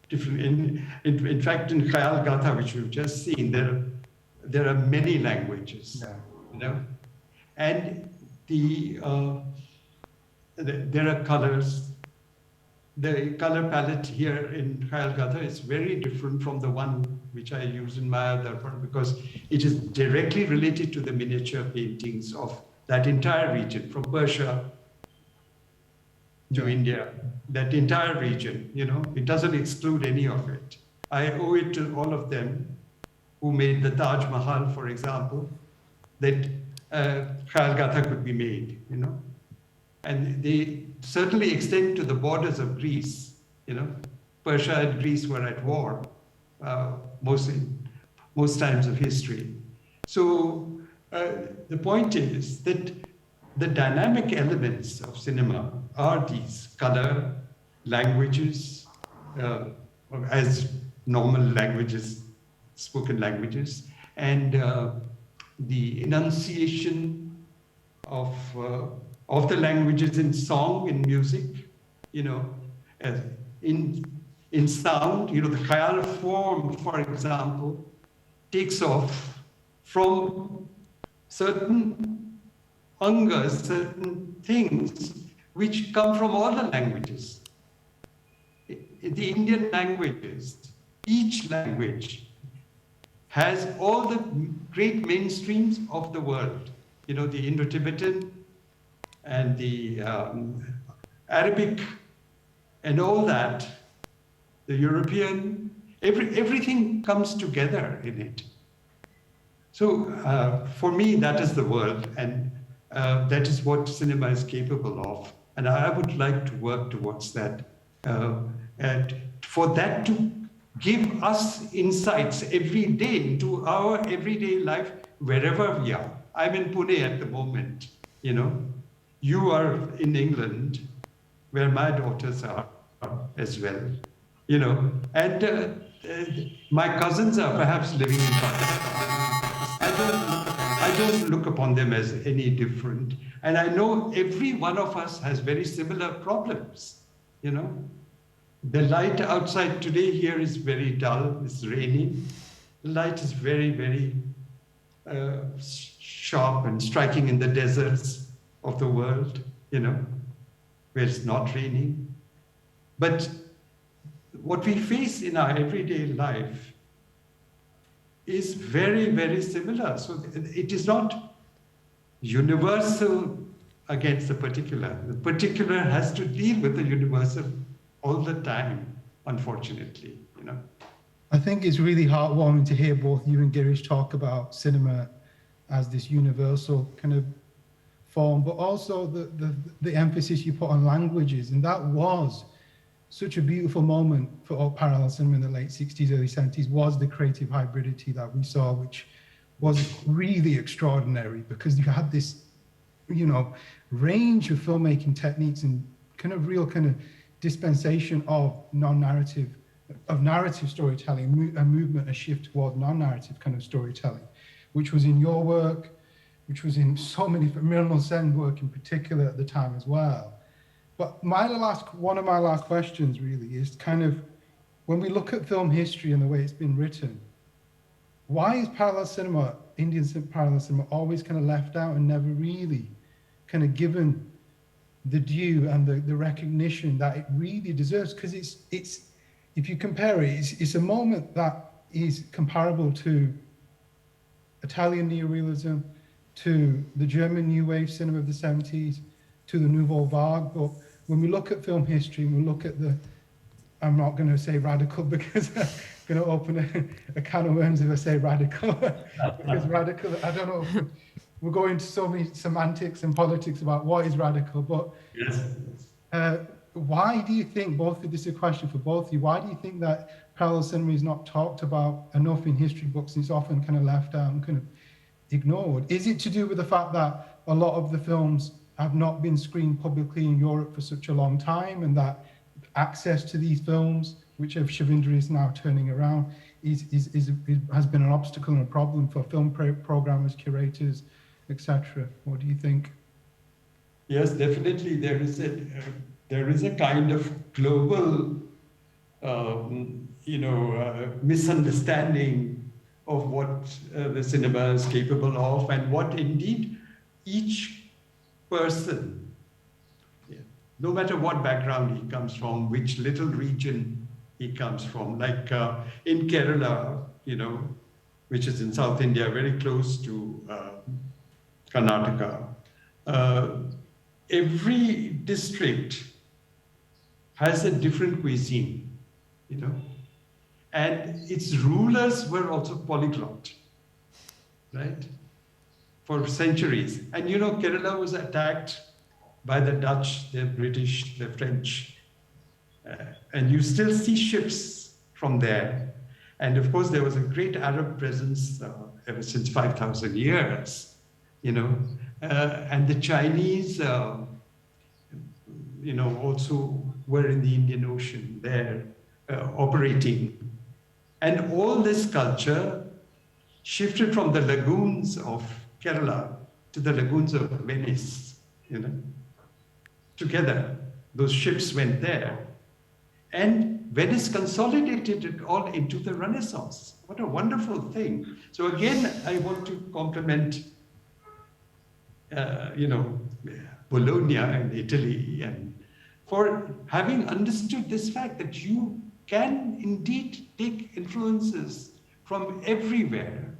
C: different. In fact, in Khayal Gatha, which we've just seen, there are many languages.
D: Yeah.
C: You know, and there are colors. The color palette here in Khayal Gatha is very different from the one which I use in my other part, because it is directly related to the miniature paintings of that entire region, from Persia to India, that entire region, you know, it doesn't exclude any of it. I owe it to all of them who made the Taj Mahal, for example, that Khayal Gatha could be made, you know. And they certainly extend to the borders of Greece, you know. Persia and Greece were at war most times of history. So the point is that the dynamic elements of cinema are these color, languages, as normal languages, spoken languages, and the enunciation of the languages in song, in music, you know, in sound, you know, the khayal form, for example, takes off from certain angas, certain things which come from all the languages. The Indian languages, each language has all the great mainstreams of the world. You know, the Indo-Tibetan and the Arabic and all that, the European, everything comes together in it. So for me, that is the world, and that is what cinema is capable of. And I would like to work towards that. And for that to give us insights every day into our everyday life, wherever we are. I'm in Pune at the moment, you know. You are in England, where my daughters are as well, you know. And my cousins are perhaps living in Pakistan. I don't look upon them as any different. And I know every one of us has very similar problems, you know. The light outside today here is very dull, it's raining. The light is very, very sharp and striking in the deserts of the world, you know, where it's not raining. But what we face in our everyday life is very, very similar. So it is not universal against the particular. The particular has to deal with the universal all the time, unfortunately, you know.
D: I think it's really heartwarming to hear both you and Girish talk about cinema as this universal kind of form, but also the emphasis you put on languages. And that was such a beautiful moment for all parallel cinema in the late 60s, early 70s, was the creative hybridity that we saw, which was really extraordinary, because you had this, you know, range of filmmaking techniques and kind of real kind of dispensation of non-narrative, of narrative storytelling, a movement, a shift toward non-narrative kind of storytelling, which was in your work, which was in so many, Mrinal Sen's work in particular at the time as well. But one of my last questions really is kind of, when we look at film history and the way it's been written, why is parallel cinema, Indian parallel cinema, always kind of left out and never really kind of given the due and the recognition that it really deserves? Because it's if you compare it, it's a moment that is comparable to Italian neorealism, to the German New Wave cinema of the 70s, to the Nouvelle Vague. But when we look at film history and we look at I'm not going to say radical because I'm going to open a can of worms if I say radical. Because radical, I don't know, we're going into so many semantics and politics about what is radical, but
C: Yes.
D: why do you think, this is a question for both of you, why do you think that parallel cinema is not talked about enough in history books and it's often kind of left out and kind of ignored? Is it to do with the fact that a lot of the films have not been screened publicly in Europe for such a long time, and that access to these films, which Shivendra is now turning around, has been an obstacle and a problem for film programmers, curators, etc.? What do you think?
C: Yes, definitely. There is a kind of global, misunderstanding of what the cinema is capable of, and what indeed each person, no matter what background he comes from, which little region he comes from, like in Kerala, which is in South India, very close to Karnataka. Every district has a different cuisine, and its rulers were also polyglot, right? For centuries. And Kerala was attacked by the Dutch, the British, the French. And you still see ships from there. And of course, there was a great Arab presence ever since 5,000 years, and the Chinese, also were in the Indian Ocean there operating. And all this culture shifted from the lagoons of Kerala to the lagoons of Venice, Together, those ships went there. And Venice consolidated it all into the Renaissance. What a wonderful thing. So again, I want to compliment, Bologna and Italy, and for having understood this fact that you can indeed take influences from everywhere,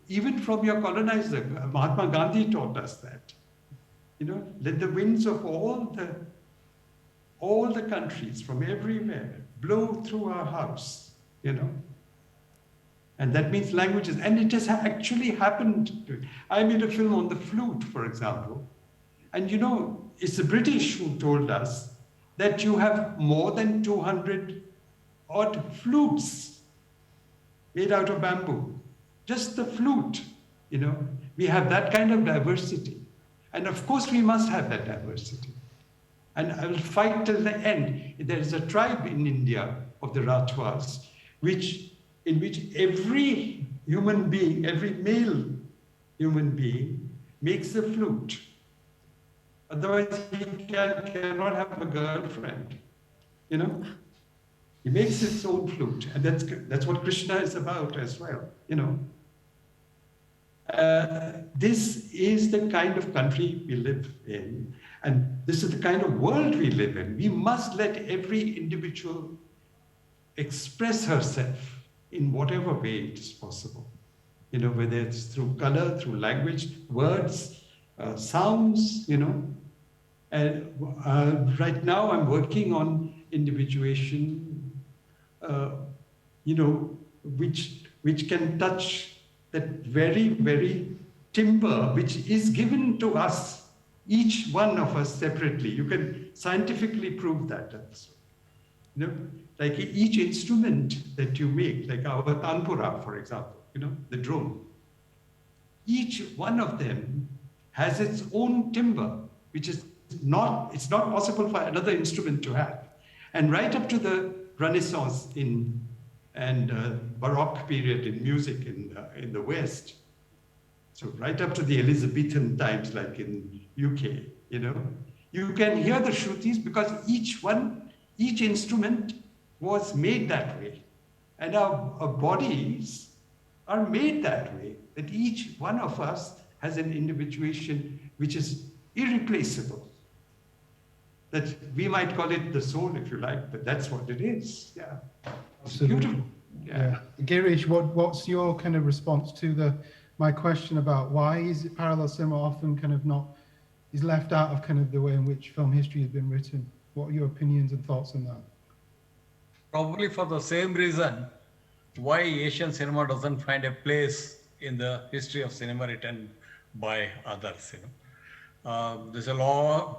C: even from your colonizer. Mahatma Gandhi taught us that. Let the winds of all the countries from everywhere blow through our house, And that means languages. And it has actually happened. I made a film on the flute, for example. And it's the British who told us that you have more than 200 odd flutes made out of bamboo. Just the flute, We have that kind of diversity. And of course, we must have that diversity. And I will fight till the end. There is a tribe in India of the Rajwas, in which every human being, every male human being, makes a flute. Otherwise, he cannot have a girlfriend. He makes his own flute, and that's what Krishna is about as well. This is the kind of country we live in, and this is the kind of world we live in. We must let every individual express herself in whatever way it is possible. Whether it's through color, through language, words, sounds, And right now I'm working on individuation, which can touch that very, very timber, which is given to us, each one of us separately. You can scientifically prove that also. Like each instrument that you make, like our tanpura, for example, the drum. Each one of them has its own timbre, which is it's not possible for another instrument to have. And right up to the Renaissance and Baroque period in music in the West, so right up to the Elizabethan times, like in UK, you can hear the Shrutis because each instrument was made that way. And our bodies are made that way, that each one of us has an individuation which is irreplaceable. That we might call it the soul, if you like, but that's what it is. Yeah, it's beautiful. Yeah.
D: Girish, what's your kind of response to my question about why is parallel cinema often kind of is left out of kind of the way in which film history has been written? What are your opinions and thoughts on that?
E: Probably for the same reason why Asian cinema doesn't find a place in the history of cinema written by others. There's a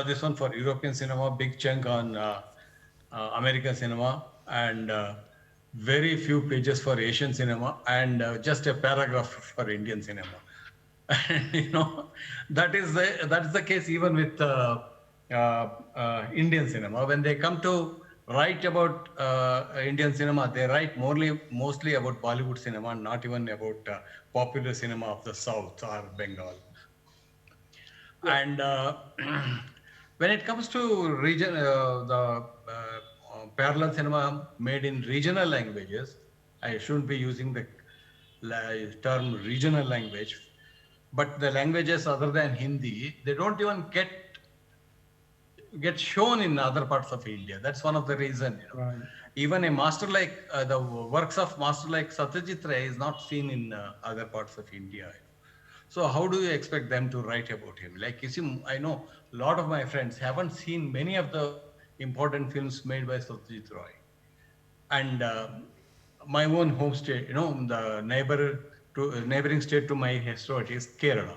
E: this one for European cinema, big chunk on American cinema, and very few pages for Asian cinema, and just a paragraph for Indian cinema. And that is the case even with Indian cinema. When they come to write about Indian cinema, they write mostly about Bollywood cinema, not even about popular cinema of the South or Bengal. Yeah. And when it comes to the parallel cinema made in regional languages, I shouldn't be using the term regional language, but the languages other than Hindi, they don't even get shown in other parts of India. That's one of the reasons.
D: Right.
E: Even a master like the works of master like Satyajit Ray is not seen in other parts of India. So how do you expect them to write about him? Like, you see, I know a lot of my friends haven't seen many of the important films made by Satyajit Ray. And my own home state, the neighboring state to my state is Kerala.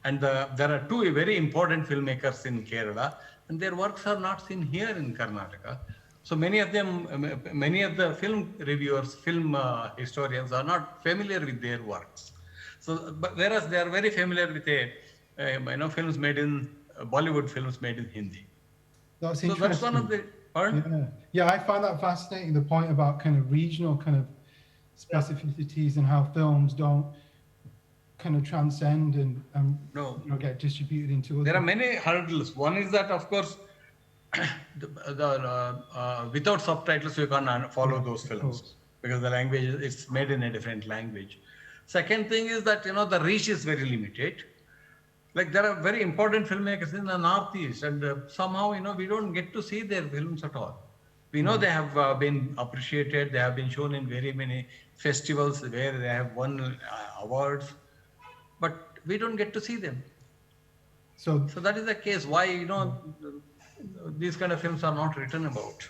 E: And there are two very important filmmakers in Kerala, and their works are not seen here in Karnataka. So many of the film reviewers, film historians are not familiar with their works. So, but whereas they are very familiar with films made in Bollywood films made in Hindi.
D: That's
E: so
D: interesting.
E: That's one of the. Pardon?
D: Yeah, I find that fascinating. The point about kind of regional kind of specificities and how films don't kind of transcend and get distributed into.
E: There are many hurdles. One is that, of course, without subtitles you can't follow those films because the language is made in a different language. Second thing is that the reach is very limited. Like there are very important filmmakers in the Northeast, and somehow we don't get to see their films at all. We know they have been appreciated. They have been shown in very many festivals where they have won awards, but we don't get to see them. So that is the case. Why these kind of films are not written about.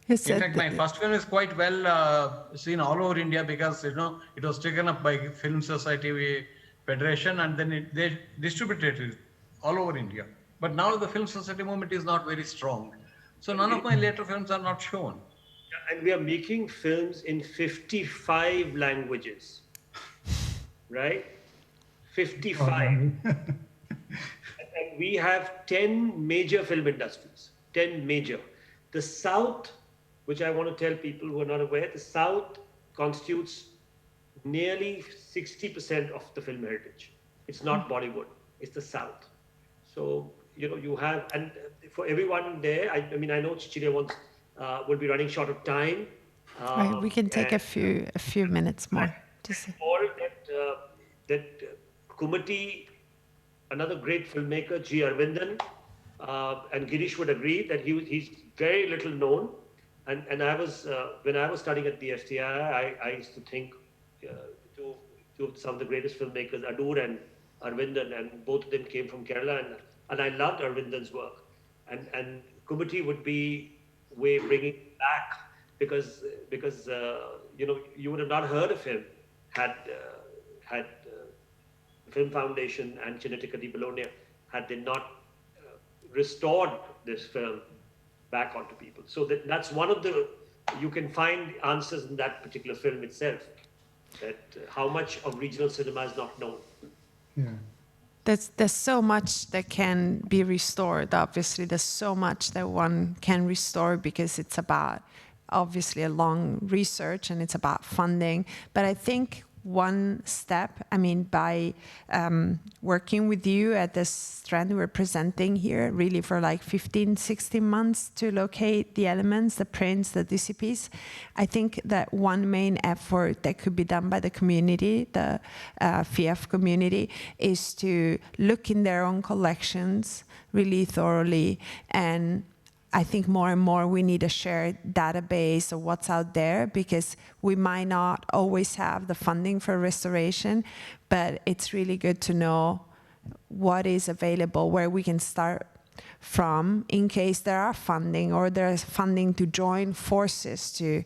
E: In fact, my first film is quite well seen all over India because it was taken up by Film Society Federation, and then they distributed it all over India. But now the Film Society movement is not very strong. So none of my later films are not shown.
B: And we are making films in 55 languages, right? 55. And we have 10 major film industries, 10 major. The South, which I want to tell people who are not aware, the South constitutes nearly 60% of the film heritage. It's not Bollywood, it's the South. So, you have, and for everyone there, I know Cecilia will be running short of time.
A: Right, we can take a few minutes more.
B: All that Kumati, another great filmmaker, G. Arvindan, and Girish would agree that he's very little known. And I was, when I was studying at the FTI, I used to think two of some of the greatest filmmakers, Adur and Arvindan, and both of them came from Kerala, and I loved Arvindan's work. And Kumati would be bringing it back because you would have not heard of him had Film Foundation and Cinetica di Bologna had they not restored this film back onto people. So that's one of you can find answers in that particular film itself, that how much of regional cinema is not known.
D: Yeah.
A: There's so much that can be restored. Obviously, there's so much that one can restore because it's about obviously a long research and it's about funding. But I think one step, by working with you at this strand we're presenting here, really for like 15, 16 months to locate the elements, the prints, the DCPs, I think that one main effort that could be done by the community, the FIEF community, is to look in their own collections really thoroughly. And I think more and more we need a shared database of what's out there, because we might not always have the funding for restoration, but it's really good to know what is available, where we can start from in case there are funding or there's funding to join forces to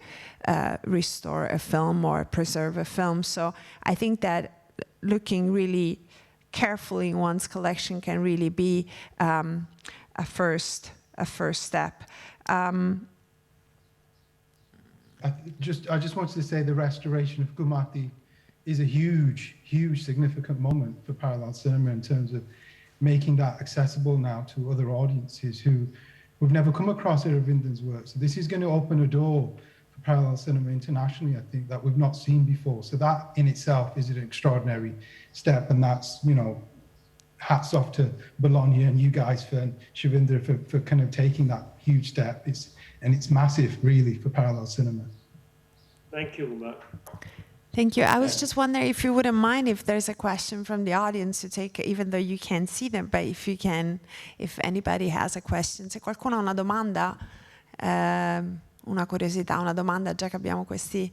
A: restore a film or preserve a film. So I think that looking really carefully in one's collection can really be a first step.
D: I just wanted to say the restoration of Gumati is a huge, huge significant moment for parallel cinema in terms of making that accessible now to other audiences who've never come across Aravindan's work. So this is going to open a door for parallel cinema internationally, I think, that we've not seen before. So that in itself is an extraordinary step, and that's, you know, hats off to Bologna and you guys and Shivendra for kind of taking that huge step. It's massive, really, for parallel cinema. Thank you,
B: Omar.
A: Thank you. I was just wondering if you wouldn't mind if there's a question from the audience to take, even though you can't see them, but if you can, if anybody has a question. Se qualcuno ha una domanda, una curiosità, una domanda, già che abbiamo questi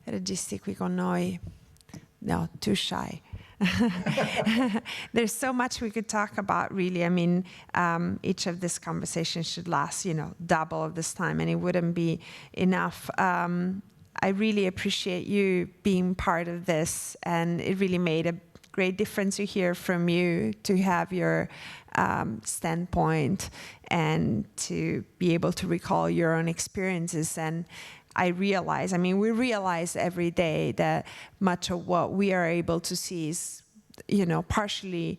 A: registi qui con noi. No, too shy. There's so much we could talk about, really. I mean, each of these conversations should last, you know, double of this time, and it wouldn't be enough. I really appreciate you being part of this, and it really made a great difference to hear from you, to have your standpoint, and to be able to recall your own experiences. And I realize, I mean, we realize every day that much of what we are able to see is, you know, partially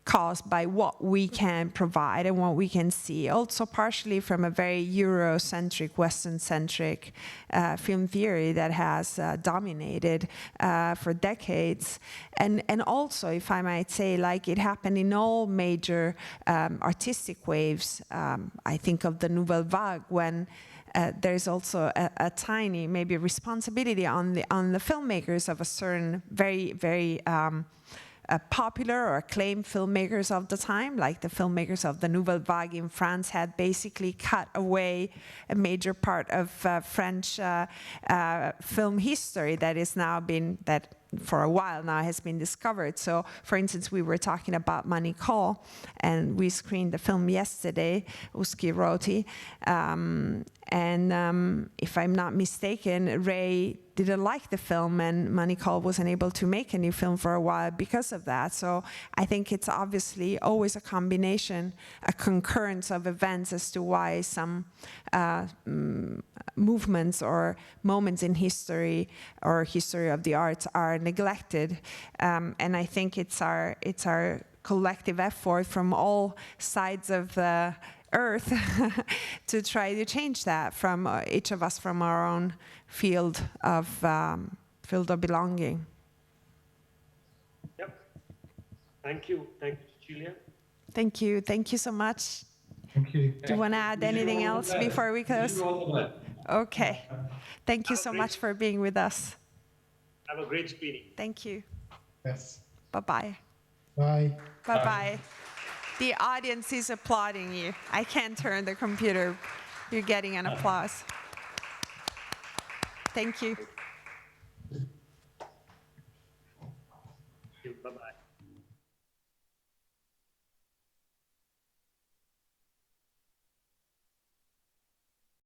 A: caused by what we can provide and what we can see. Also partially from a very Eurocentric, Western-centric film theory that has dominated for decades. And also, if I might say, like it happened in all major artistic waves. I think of the Nouvelle Vague, when there's also a tiny, maybe, responsibility on the filmmakers of a certain very popular or acclaimed filmmakers of the time, like the filmmakers of the Nouvelle Vague in France had basically cut away a major part of French film history that is now been, that for a while now has been discovered. So, for instance, we were talking about Manicol, and we screened the film yesterday, Uski Roti, and if I'm not mistaken, Ray didn't like the film, and Manicol wasn't able to make a new film for a while because of that. So I think it's obviously always a combination, a concurrence of events as to why some movements or moments in history or history of the arts are neglected. And I think it's our collective effort from all sides of the earth to try to change that, from each of us from our own field of belonging.
B: Yep. Thank you, Cecilia.
A: Thank you so much.
D: Thank you.
A: Do you want to add anything else before we close? Okay. Thank you so much for being with us.
B: Have a great screening.
A: Thank you.
D: Yes.
A: Bye-bye.
D: Bye.
A: Bye-bye. The audience is applauding you. I can't turn the computer. You're getting an applause. Thank you.